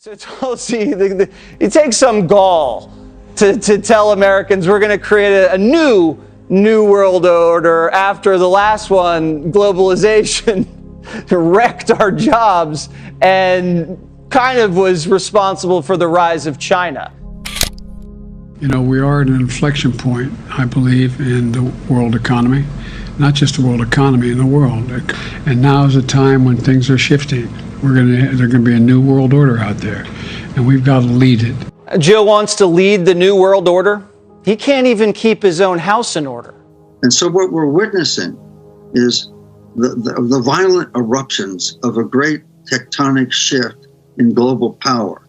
So Tulsi, it takes some gall to tell Americans we're going to create a new world order after the last one, globalization, wrecked our jobs and kind of was responsible for the rise of China. You know, we are at an inflection point, I believe, in the world economy. Not just the world economy, in the world. And now is a time when things are shifting. There's going to be a new world order out there, and we've got to lead it. Joe wants to lead the new world order. He can't even keep his own house in order. And so what we're witnessing is the violent eruptions of a great tectonic shift in global power.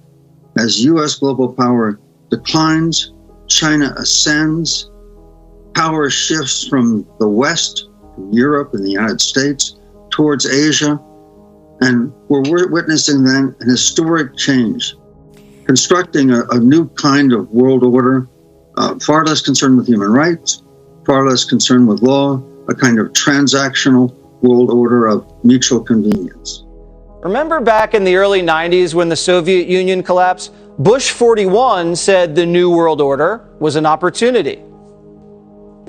As U.S. global power declines, China ascends, power shifts from the West, Europe and the United States, towards Asia. And we're witnessing then an historic change, constructing a new kind of world order, far less concerned with human rights, far less concerned with law, a kind of transactional world order of mutual convenience. Remember back in the early 90s when the Soviet Union collapsed? Bush 41 said the new world order was an opportunity.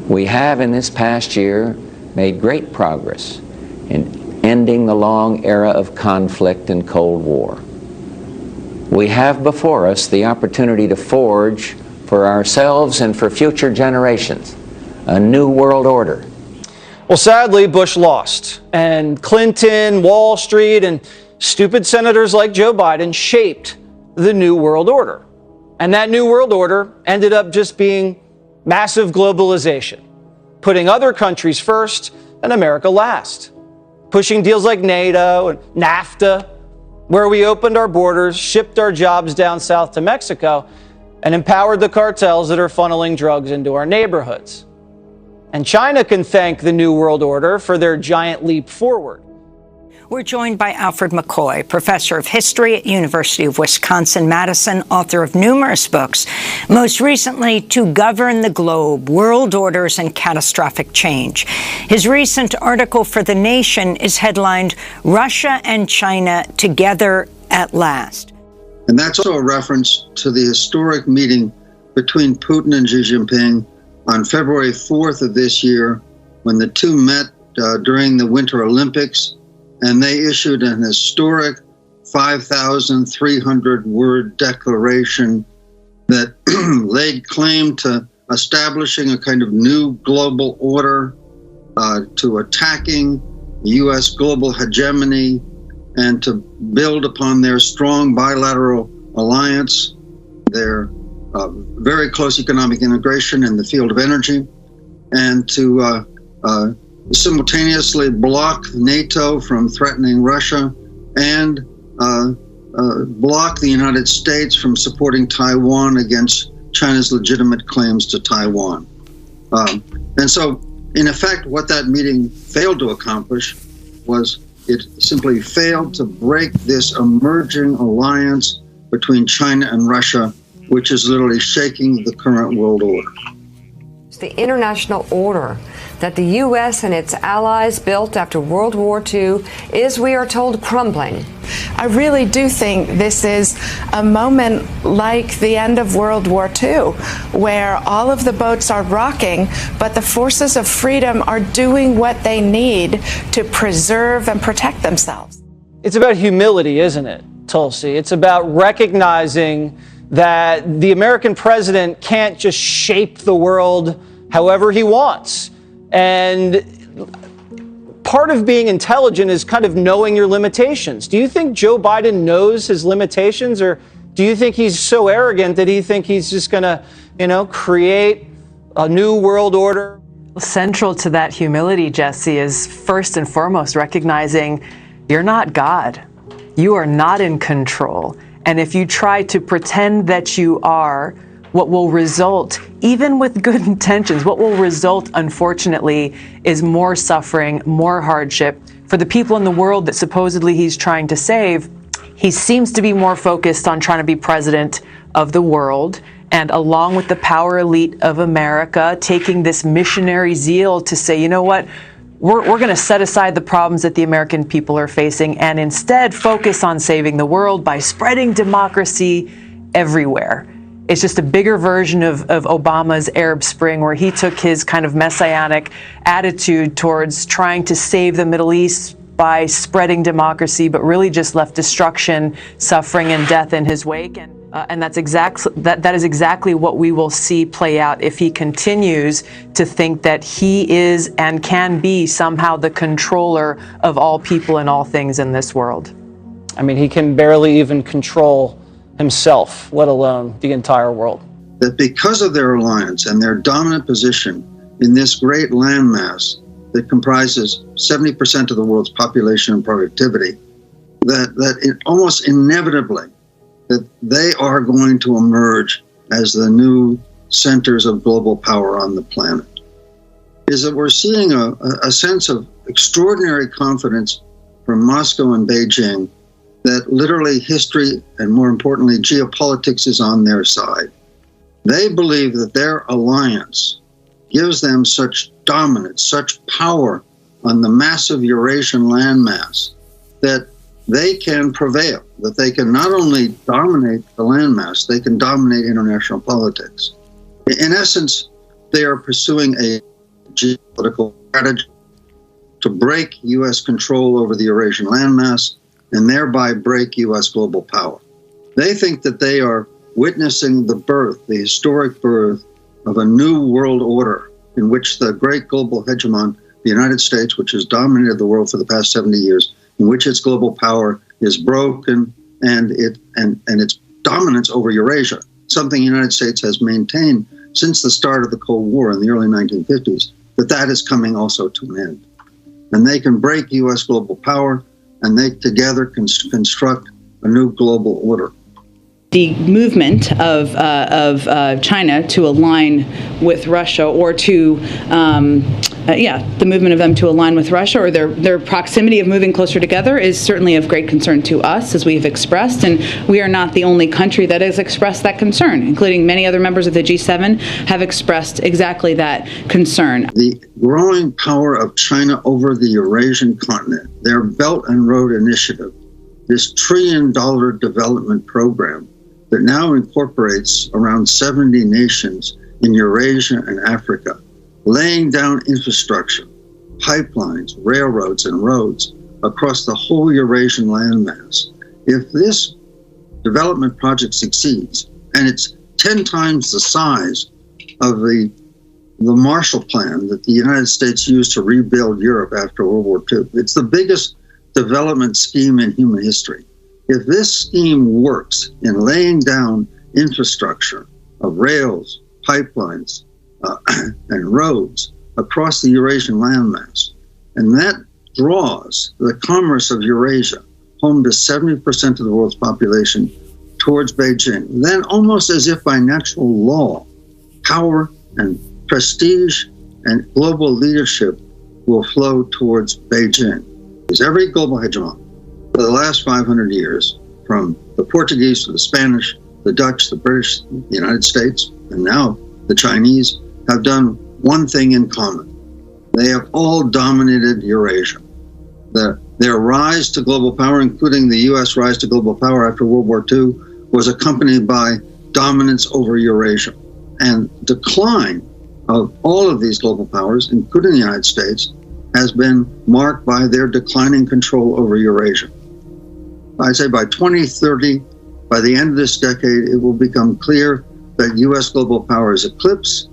We have in this past year made great progress in ending the long era of conflict and Cold War. We have before us the opportunity to forge for ourselves and for future generations a new world order. Well, sadly, Bush lost, and Clinton, Wall Street, and stupid senators like Joe Biden shaped the new world order. And that new world order ended up just being massive globalization, putting other countries first and America last, pushing deals like NATO and NAFTA, where we opened our borders, shipped our jobs down south to Mexico, and empowered the cartels that are funneling drugs into our neighborhoods. And China can thank the New World Order for their giant leap forward. We're joined by Alfred McCoy, professor of history at University of Wisconsin-Madison, author of numerous books, most recently To Govern the Globe, World Orders and Catastrophic Change. His recent article for The Nation is headlined, Russia and China Together at Last. And that's also a reference to the historic meeting between Putin and Xi Jinping on February 4th of this year, when the two met during the Winter Olympics. And they issued an historic 5,300-word declaration that laid claim to establishing a kind of new global order, to attacking the U.S. global hegemony, and to build upon their strong bilateral alliance, their very close economic integration in the field of energy, and to simultaneously block NATO from threatening Russia and block the United States from supporting Taiwan against China's legitimate claims to Taiwan. And so, in effect, what that meeting failed to accomplish was it simply failed to break this emerging alliance between China and Russia, which is literally shaking the current world order. The international order that the U.S. and its allies built after World War II is, we are told, crumbling. I really do think this is a moment like the end of World War II, where all of the boats are rocking, but the forces of freedom are doing what they need to preserve and protect themselves. It's about humility, isn't it, Tulsi? It's about recognizing that the American president can't just shape the world however he wants. And part of being intelligent is kind of knowing your limitations. Do you think Joe Biden knows his limitations, or do you think he's so arrogant that he thinks he's just going to, create a new world order? Central to that humility, Jesse, is first and foremost recognizing you're not God. You are not in control. And if you try to pretend that you are, what will result, even with good intentions, what will result, unfortunately, is more suffering, more hardship. For the people in the world that supposedly he's trying to save, he seems to be more focused on trying to be president of the world, and along with the power elite of America, taking this missionary zeal to say, you know what, we're going to set aside the problems that the American people are facing and instead focus on saving the world by spreading democracy everywhere. It's just a bigger version of Obama's Arab Spring, where he took his kind of messianic attitude towards trying to save the Middle East by spreading democracy, but really just left destruction, suffering, and death in his wake. And that is exactly what we will see play out if he continues to think that he is and can be somehow the controller of all people and all things in this world. I mean, he can barely even control himself, let alone the entire world. That because of their alliance and their dominant position in this great landmass that comprises 70% of the world's population and productivity, that it almost inevitably that they are going to emerge as the new centers of global power on the planet, is that we're seeing a sense of extraordinary confidence from Moscow and Beijing that literally history and, more importantly, geopolitics is on their side. They believe that their alliance gives them such dominance, such power on the massive Eurasian landmass that they can prevail, that they can not only dominate the landmass, they can dominate international politics. In essence, they are pursuing a geopolitical strategy to break U.S. control over the Eurasian landmass and thereby break U.S. global power. They think that they are witnessing the birth, the historic birth of a new world order in which the great global hegemon, the United States, which has dominated the world for the past 70 years, in which its global power is broken and its dominance over Eurasia, something the United States has maintained since the start of the Cold War in the early 1950s, that is coming also to an end. And they can break U.S. global power, and they together can construct a new global order. The movement of China to align with Russia, or to, the movement of them to align with Russia, or their proximity of moving closer together, is certainly of great concern to us, as we have expressed, and we are not the only country that has expressed that concern, including many other members of the G7 have expressed exactly that concern. The growing power of China over the Eurasian continent, their Belt and Road Initiative, this $1 trillion development program, that now incorporates around 70 nations in Eurasia and Africa, laying down infrastructure, pipelines, railroads, and roads across the whole Eurasian landmass. If this development project succeeds, and it's 10 times the size of the Marshall Plan that the United States used to rebuild Europe after World War II, it's the biggest development scheme in human history. If this scheme works in laying down infrastructure of rails, pipelines, and roads across the Eurasian landmass, and that draws the commerce of Eurasia, home to 70% of the world's population, towards Beijing, then almost as if by natural law, power and prestige and global leadership will flow towards Beijing. Because every global hegemon for the last 500 years, from the Portuguese to the Spanish, the Dutch, the British, the United States, and now the Chinese, have done one thing in common. They have all dominated Eurasia. Their rise to global power, including the U.S. rise to global power after World War II, was accompanied by dominance over Eurasia. And decline of all of these global powers, including the United States, has been marked by their declining control over Eurasia. I'd say by 2030, by the end of this decade, it will become clear that U.S. global power is eclipsed,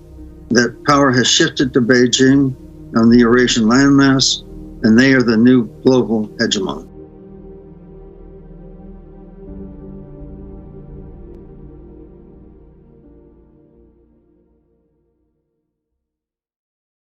that power has shifted to Beijing on the Eurasian landmass, and they are the new global hegemon.